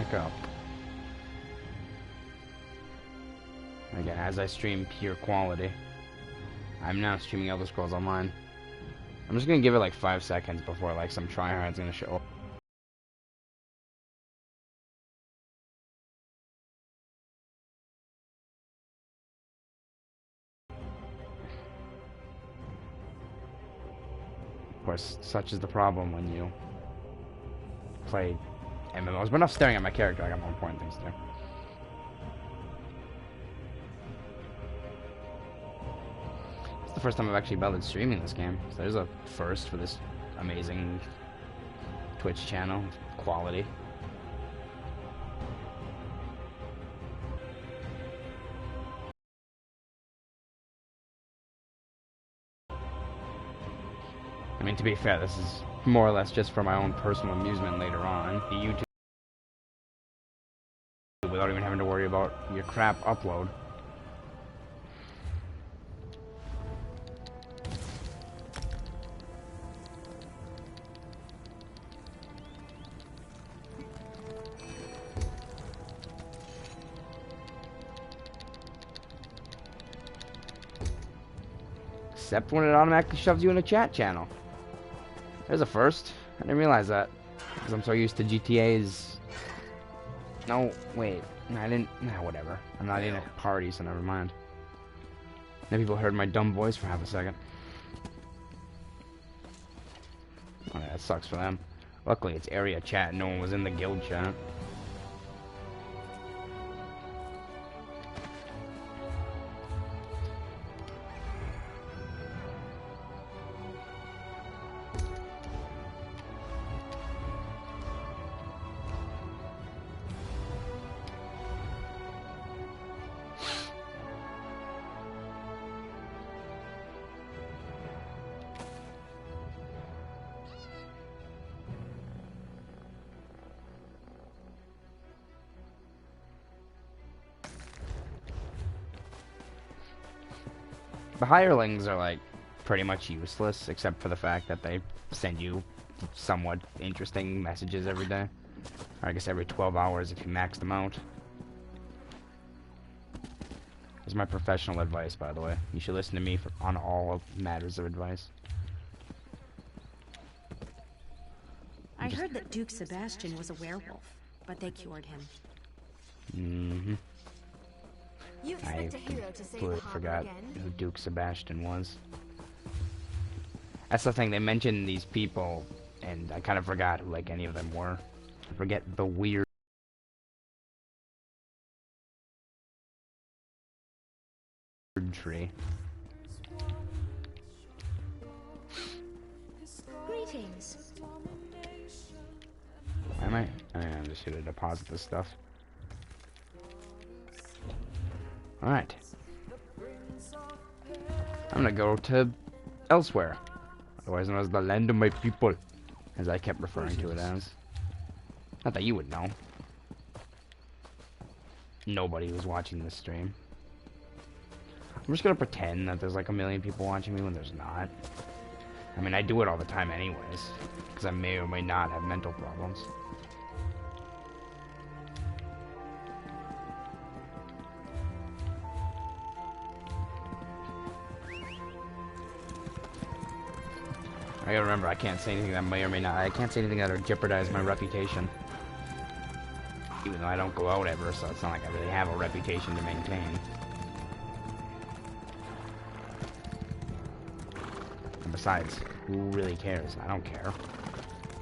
back up. Again, as I stream pure quality. I'm now streaming Elder Scrolls Online. I'm just gonna give it like 5 seconds before like some tryhard's gonna show up. Of course, such is the problem when you play MMOs. But enough staring at my character, I got more important things to do. It's the first time I've actually bothered streaming this game. So there's a first for this amazing Twitch channel. Quality. I mean, to be fair, this is more or less just for my own personal amusement later on. The YouTube, without even having to worry about your crap upload. Except when it automatically shoves you in a chat channel. There's a first. I didn't realize that. Because I'm so used to GTA's... No, wait. I didn't... Nah, whatever. I'm not in a party, so never mind. Then people heard my dumb voice for half a second. Oh, yeah, that sucks for them. Luckily, it's area chat. No one was in the guild chat. The hirelings are like pretty much useless, except for the fact that they send you somewhat interesting messages every day. Or I guess every 12 hours if you max them out. This is my professional advice, by the way. You should listen to me on all matters of advice. I heard that Duke Sebastian was a werewolf, but they cured him. Mm-hmm. I completely forgot who Duke Sebastian was. That's the thing, they mentioned these people, and I kind of forgot who, like, any of them were. I forget the weird tree. Greetings. Why am I? I'm just here to deposit this stuff. Alright. I'm gonna go to elsewhere. Otherwise known as the land of my people. As I kept referring to it as. Not that you would know. Nobody was watching this stream. I'm just gonna pretend that there's like a million people watching me when there's not. I mean, I do it all the time anyways. Because I may or may not have mental problems. I gotta remember, I can't say anything that may or may not. I can't say anything that would jeopardize my reputation. Even though I don't go out ever, so it's not like I really have a reputation to maintain. And besides, who really cares? I don't care.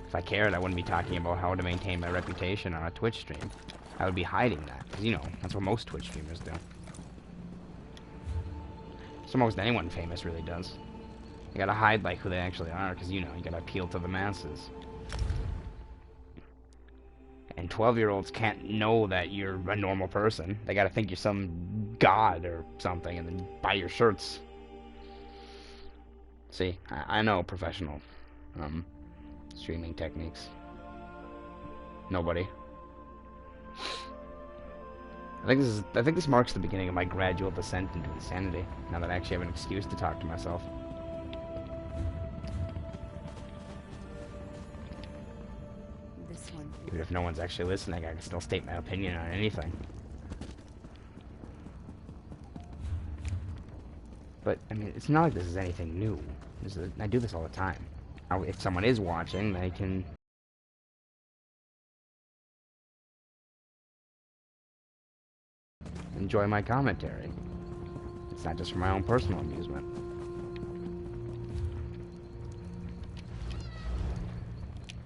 If I cared, I wouldn't be talking about how to maintain my reputation on a Twitch stream. I would be hiding that, because, you know, that's what most Twitch streamers do. So most anyone famous really does. You gotta hide like who they actually are, because you know, you gotta appeal to the masses. And 12-year-olds can't know that you're a normal person. They gotta think you're some god or something, and then buy your shirts. See, I know professional streaming techniques. Nobody. I think this marks the beginning of my gradual descent into insanity. Now that I actually have an excuse to talk to myself. Even if no one's actually listening, I can still state my opinion on anything. But, I mean, it's not like this is anything new. I do this all the time. Now, if someone is watching, they can enjoy my commentary. It's not just for my own personal amusement.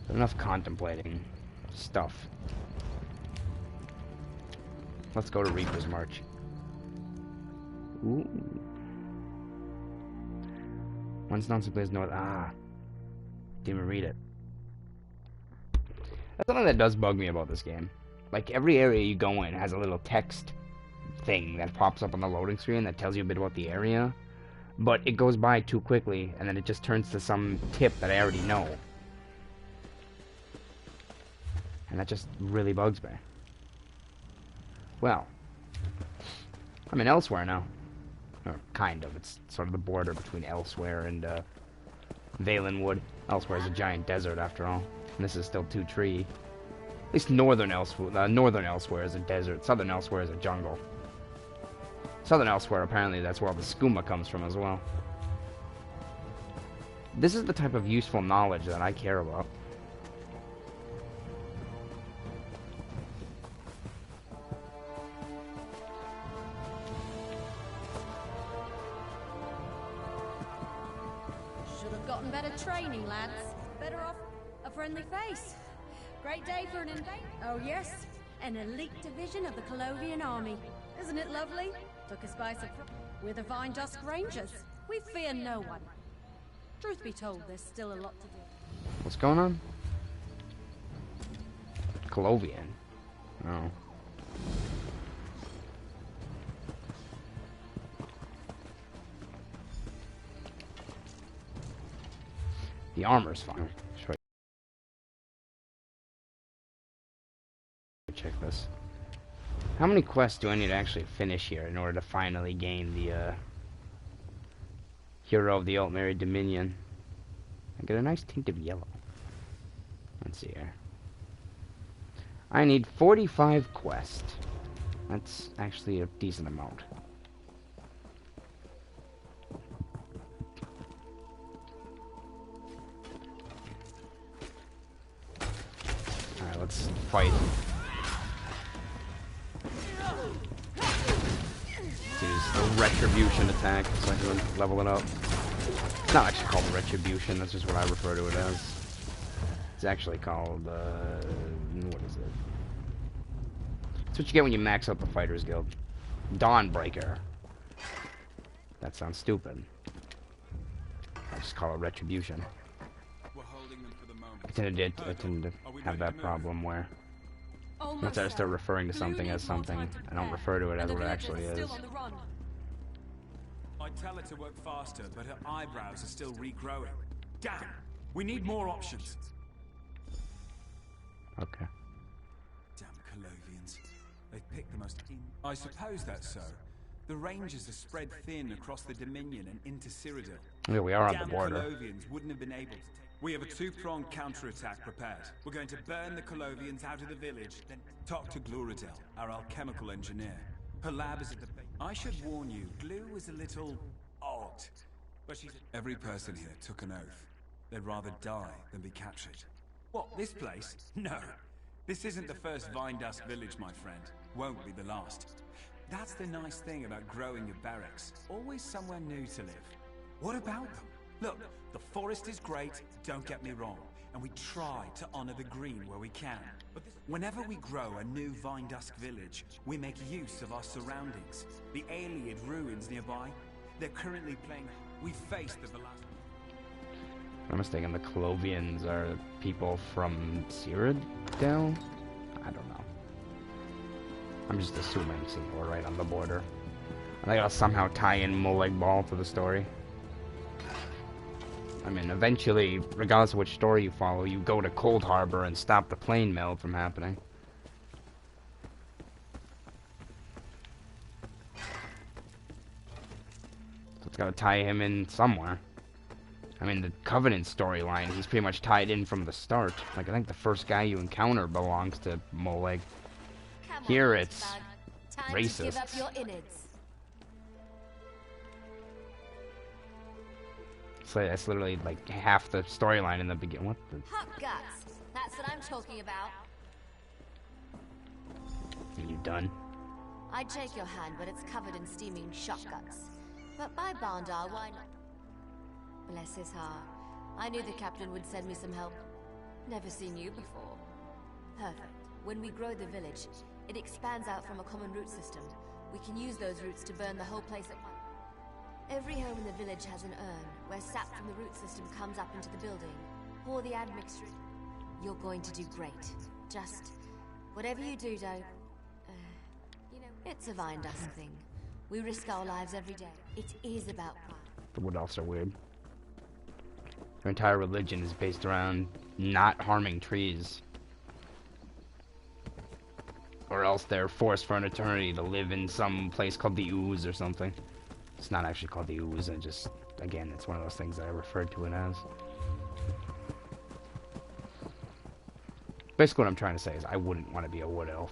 But enough contemplating stuff. Let's go to Reaper's March. Ooh. Once non plays north. Didn't even read it. That's something that does bug me about this game. Like, every area you go in has a little text thing that pops up on the loading screen that tells you a bit about the area, but it goes by too quickly, and then it just turns to some tip that I already know. And that just really bugs me. Well, I'm in Elsewhere now. Or kind of. It's sort of the border between Elsewhere and Valenwood. Elsewhere is a giant desert, after all. And this is still 2 tree. At least northern Elsewhere is a desert. Southern Elsewhere is a jungle. Southern Elsewhere, apparently, that's where all the skooma comes from as well. This is the type of useful knowledge that I care about. Should have gotten better training, lads. Better off a friendly face. Great day for an invasion. Oh yes, an elite division of the Colovian army. Isn't it lovely? Took us by surprise. We're the Vine Dusk Rangers. We fear no one. Truth be told, there's still a lot to do. What's going on? Colovian. Oh. The armor's fine. Check this. How many quests do I need to actually finish here in order to finally gain the Hero of the Altmerry Dominion? I get a nice tint of yellow. Let's see here. I need 45 quests. That's actually a decent amount. Alright, let's fight. Use the Retribution attack so I can level it up. It's not actually called Retribution, that's just what I refer to it as. It's actually called, what is it? It's what you get when you max out the Fighters Guild. Dawnbreaker. That sounds stupid. I just call it Retribution. I tend to have that problem where once I start referring to something as something, I don't refer to it as what it actually is. I tell her to work faster, but her eyebrows are still regrowing. Damn! We need more options. Okay. Damn Colovians. They've picked the most I suppose that's so. The Rangers are spread thin across the Dominion and into Cyrodiil. Yeah, we are on the Damn border. Colovians wouldn't have been able to take. We have a 2-pronged counterattack prepared. We're going to burn the Colovians out of the village, then talk to Gluradel, our alchemical engineer. Her lab is at the base. I should warn you, Glue is a little odd. But she's... Every person here took an oath. They'd rather die than be captured. What, this place? No. This isn't the first Vine Dusk village, my friend. Won't be the last. That's the nice thing about growing your barracks. Always somewhere new to live. What about them? Look, the forest is great, don't get me wrong, and we try to honor the green where we can. But whenever we grow a new Vine Dusk village, we make use of our surroundings. The Ayleid ruins nearby, they're currently playing... We faced the last... If I'm mistaken, the Colovians are people from Cyrodiil? I don't know. I'm just assuming, since we're right on the border. I think I'll somehow tie in Molag Bal to the story. I mean, eventually, regardless of which story you follow, you go to Cold Harbor and stop the plane meld from happening. So it's gotta tie him in somewhere. I mean, the Covenant storyline, he's pretty much tied in from the start. Like, I think the first guy you encounter belongs to Molag. Here it's racist. So that's literally like half the storyline in the beginning. What the? Hot guts. That's what I'm talking about. Are you done? I'd shake your hand, but it's covered in steaming shot guts. But by Bandar, why not? Bless his heart. I knew the captain would send me some help. Never seen you before. Perfect. When we grow the village, it expands out from a common root system. We can use those roots to burn the whole place at once. Every home in the village has an urn, where sap from the root system comes up into the building. Pour the admixture. You're going to do great. Just, whatever you do, don't... you know, it's a Vine Dust thing. We risk our lives every day. It is about pride. The Wood Elves are weird. Their entire religion is based around not harming trees. Or else they're forced for an eternity to live in some place called the Ooze or something. It's not actually called the Ooze, and just, again, it's one of those things that I referred to it as. Basically what I'm trying to say is I wouldn't want to be a Wood Elf.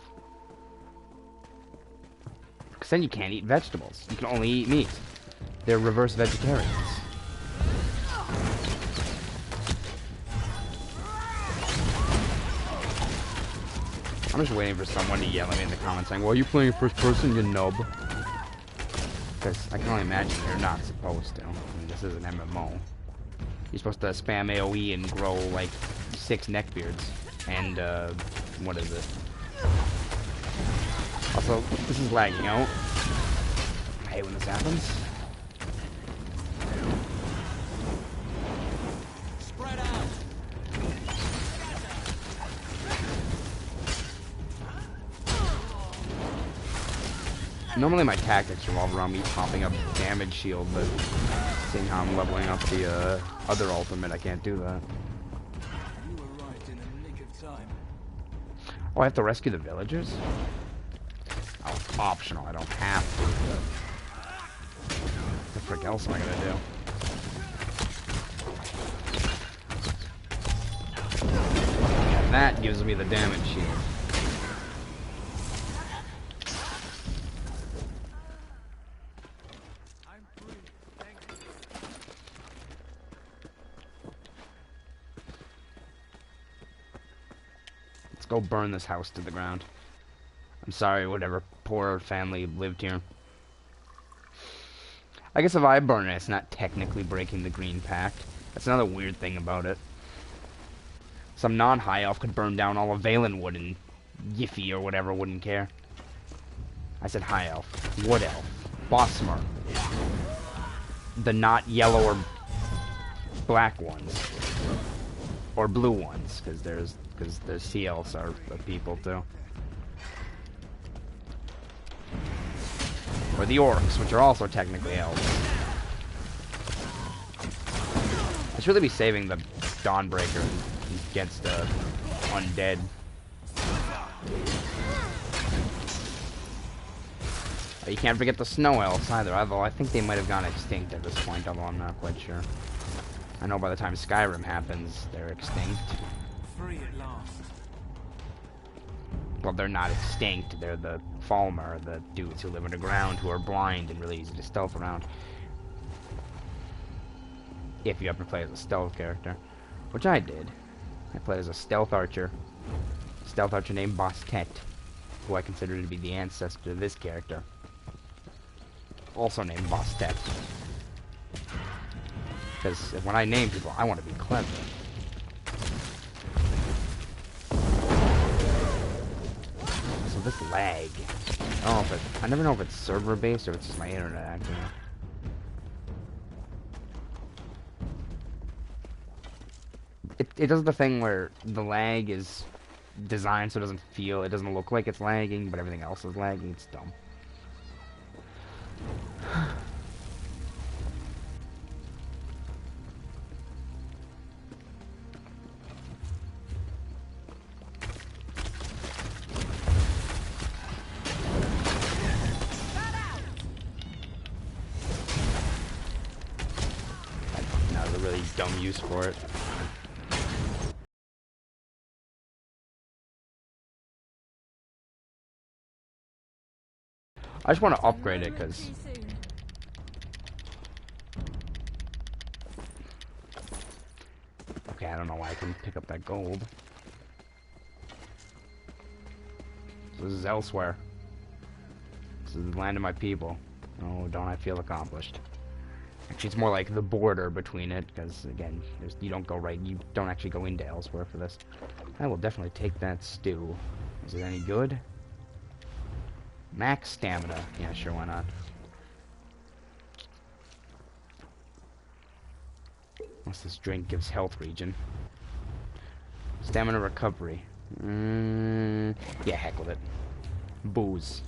Because then you can't eat vegetables. You can only eat meat. They're reverse vegetarians. I'm just waiting for someone to yell at me in the comments saying, well, are you playing first person, you nub? Because I can only imagine you're not supposed to. I mean, this is an MMO. You're supposed to spam AoE and grow, like, 6 neckbeards. And, what is it? Also, this is lagging out. I hate when this happens. Spread out. Normally my tactics revolve around me popping up damage shield, but seeing how I'm leveling up the other ultimate, I can't do that. You arrived in the nick of time. Oh, I have to rescue the villagers? Oh, it's optional, I don't have to. What the frick else am I gonna do? And that gives me the damage shield. Go burn this house to the ground. I'm sorry, whatever poor family lived here. I guess if I burn it, it's not technically breaking the Green Pact. That's another weird thing about it. Some non-high elf could burn down all of Valenwood and Yiffy or whatever wouldn't care. I said high elf. Wood elf. Bosmer. The not yellow or black ones. Or blue ones, because the sea elves are people too. Or the orcs, which are also technically elves. I should really be saving the Dawnbreaker against the undead. You can't forget the snow elves either, although I think they might have gone extinct at this point, although I'm not quite sure. I know by the time Skyrim happens, they're extinct. Free at last. Well, they're not extinct. They're the Falmer, the dudes who live underground, who are blind and really easy to stealth around. If you happen to play as a stealth character. Which I did. I played as a stealth archer. Stealth archer named Bastet, who I consider to be the ancestor of this character. Also named Bastet. Because when I name people, I want to be clever. So this lag, I don't know if it, I never know if it's server based or it's just my internet acting. It does the thing where the lag is designed so it doesn't look like it's lagging, but everything else is lagging. It's dumb. dumb use for it. I just want to upgrade it because okay, I don't know why I can pick up that gold. So this is elsewhere. This is the land of my people. Oh, don't I feel accomplished? Actually, it's more like the border between it, because again, you don't go right. You don't actually go into elsewhere for this. I will definitely take that stew. Is it any good? Max stamina. Yeah, sure, why not? Unless this drink gives health regen. Stamina recovery. Yeah, heck with it. Booze.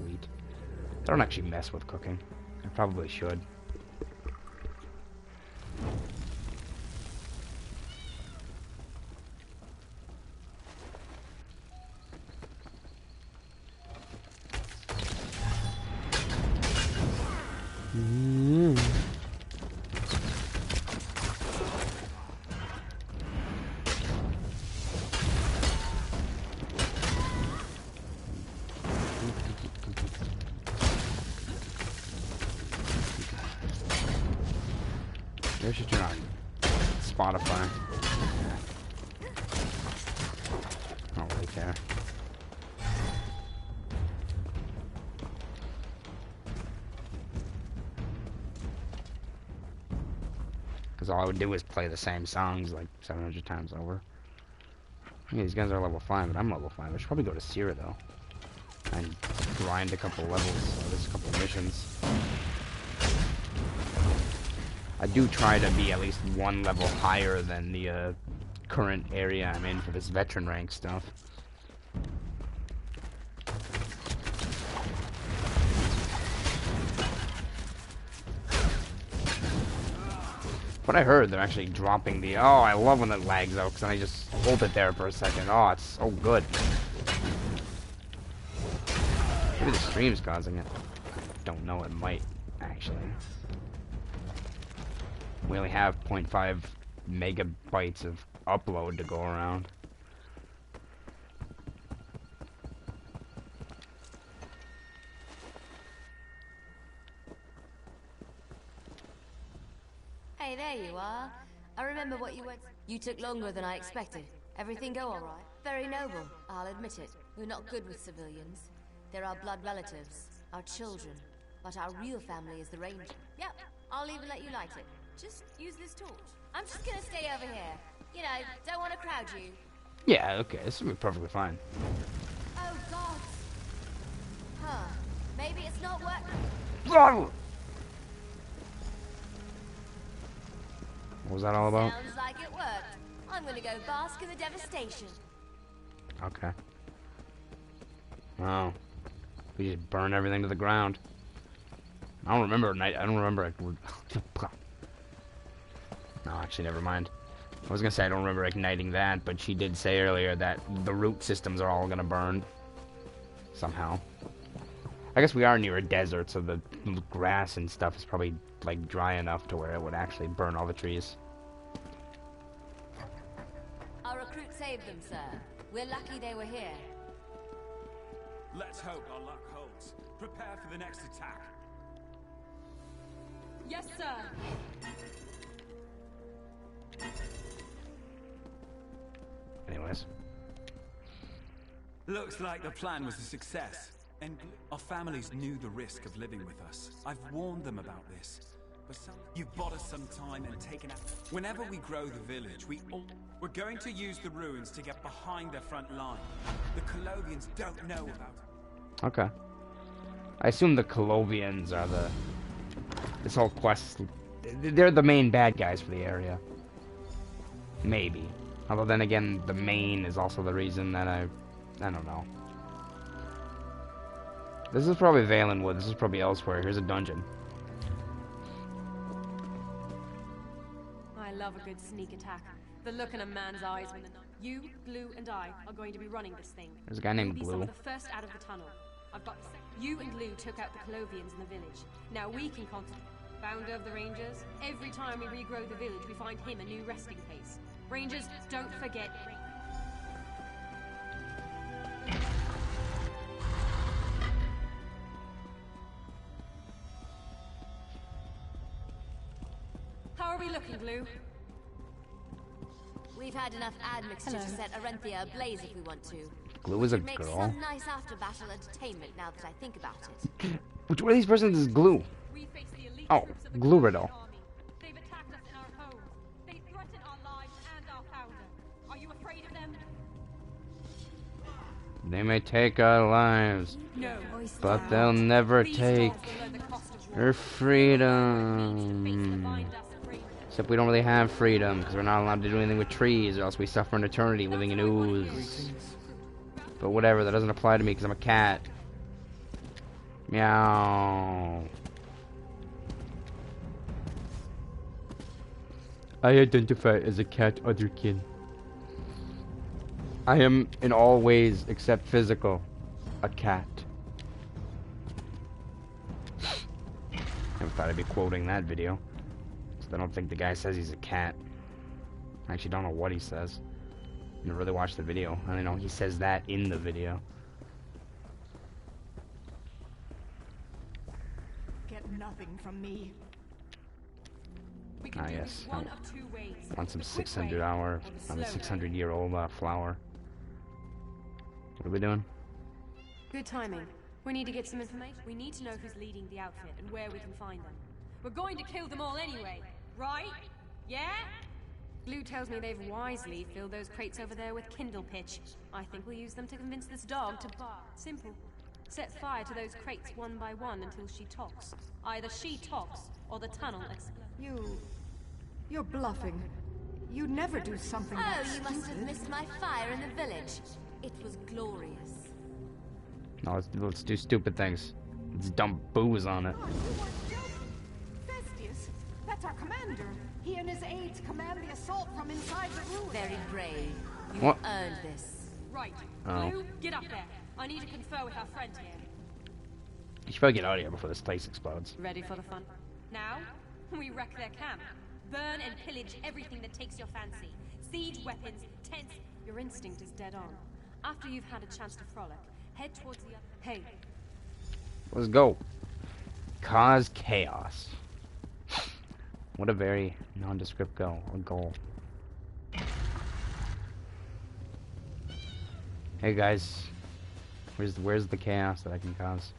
Wheat. I don't actually mess with cooking. I probably should. Maybe I should turn on Spotify. I don't really care. Because all I would do is play the same songs like 700 times over. Yeah, these guys are level 5, but I'm level 5. I should probably go to Sierra though. And grind a couple levels, there's a couple missions. I do try to be at least one level higher than the current area I'm in for this veteran rank stuff. What I heard, they're actually dropping the... Oh, I love when it lags out, because then I just hold it there for a second. Oh, it's so good. Maybe the stream's causing it. I don't know, it might, actually. We only have 0.5 megabytes of upload to go around. Hey, there you are. I remember what you went... You took longer than I expected. Everything go all right? Very noble, I'll admit it. We're not good with civilians. They're our blood relatives, our children. But our real family is the Ranger. Yep, I'll even let you light it. Just use this torch. I'm just gonna stay over here. You know, don't want to crowd you. Yeah, okay, this will be perfectly fine. Oh, God. Huh. Maybe it's not working. What was that all about? Sounds like it worked. I'm gonna go bask in the devastation. Okay. Wow. We just burn everything to the ground. I don't remember night. I don't remember. No, actually, never mind. I was gonna say I don't remember igniting that, but she did say earlier that the root systems are all gonna burn somehow. I guess we are near a desert, so the grass and stuff is probably like dry enough to where it would actually burn all the trees. Our recruit saved them, sir. We're lucky they were here. Let's hope our luck holds. Prepare for the next attack. Yes, sir. Anyways. Looks like the plan was a success. And our families knew the risk of living with us. I've warned them about this. But you've bought us some time and taken out. Whenever we grow the village, we're going to use the ruins to get behind their front line. The Colovians don't know about it. Okay. I assume the Colovians are this whole quest. They're the main bad guys for the area. Maybe. Although then again, the main is also the reason that I don't know. This is probably Valenwood. This is probably elsewhere. Here's a dungeon. I love a good sneak attack. The look in a man's eyes when you, Blue, and I are going to be running this thing. There's a guy named We'll be some Blue. of the first out of the tunnel. I've got you and Lou took out the Colovians in the village. Now we can contact founder of the Rangers. Every time we regrow the village, we find him a new resting place. Rangers, don't forget. How are we looking, Lou? We've had enough admixture to set Arenthia ablaze if we want to. Glue is a Make girl. some nice after-battle entertainment now that I think about it. Which one of these persons is Glue? We face the elite Oh, troops of the Glue Colovian Riddle. army. They've attacked us in our homes. They threaten our lives and our founder. Are you afraid of them? They may take our lives, No. but they'll never These take dogs will learn the cost of war. our Face the freedom. bind us of Rangers. Except we don't really have freedom, because we're not allowed to do anything with trees, or else we suffer an eternity living in ooze. But whatever, that doesn't apply to me, because I'm a cat. Meow. I identify as a cat otherkin. I am, in all ways except physical, a cat. Never thought I'd be quoting that video. I don't think the guy says he's a cat. I actually don't know what he says. Never really watched the video. I only know he says that in the video. Get nothing from me. We can Ah, do yes. this one of two ways. Want some The quick 600 way hour, or the on the slow 600-year-old flower. What are we doing? way. Good timing. We need to get some information. We need to know who's leading the outfit and where we can find them. We're going to kill them all anyway, right? Yeah? Blue tells me they've wisely filled those crates over there with kindle pitch. I think we'll use them to convince this dog to bark. Simple. Set fire to those crates one by one until she talks. Either she talks or the tunnel explodes. You're bluffing. You never do something Oh, that you must have stupid. missed my fire in the village. It was glorious. No, let's do stupid things. Let's dump booze on it. Oh, you weren't joking. Vestius, that's our commander. He and his aides command the assault from inside the ruin. Very brave. You What? earned this. Right. Oh. Blue, get up there. I need to confer with our friend here. You should probably get out of here before this place explodes. Ready for the fun? Now, we wreck their camp. Burn and pillage everything that takes your fancy. Siege weapons, tents. Your instinct is dead on. After you've had a chance to frolic, head towards the other. Hey, Let's go. Cause chaos. What a very nondescript goal. Hey guys, where's the chaos that I can cause?